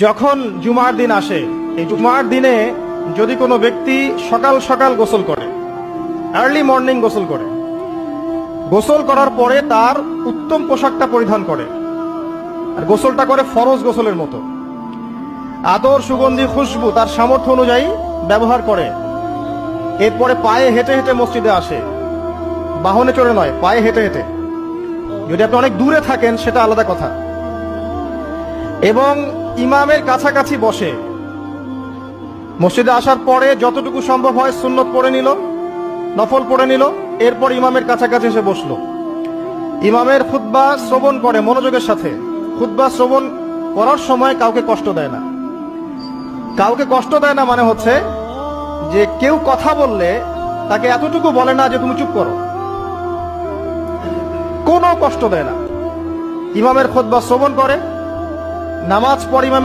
যখন জুমার দিন আসে, এই জুমার দিনে যদি কোনো ব্যক্তি সকাল সকাল গোসল করে, আর্লি মর্নিং গোসল করে, গোসল করার পরে তার উত্তম পোশাকটা পরিধান করে, আর গোসলটা করে ফরজ গোসলের মতো, আতর সুগন্ধি খুশবু তার সামর্থ্য অনুযায়ী ব্যবহার করে, এরপরে পায়ে হেঁটে হেঁটে মসজিদে আসে, বাহনে চড়ে নয়, পায়ে হেঁটে হেঁটে। যদি আপনি অনেক দূরে থাকেন সেটা আলাদা কথা। এবং ইমামের কাছাকাছি বসে, মসজিদে আসার পরে যতটুকু সম্ভব হয় সুন্নত পড়ে নিল, নফল পড়ে নিল, এরপর ইমামের কাছাকাছি এসে বসলো। ইমামের খুতবা শ্রবণ করে মনোযোগের সাথে। খুতবা শ্রবণ করার সময় কাউকে কষ্ট দেয় না। কাউকে কষ্ট দেয় না মানে হচ্ছে যে কেউ কথা বললে তাকে এতটুকু বলে না যে তুমি চুপ করো, কোনো কষ্ট দেয় না। ইমামের খুতবা শ্রবণ করে, নামাজ পড়ে ইমামের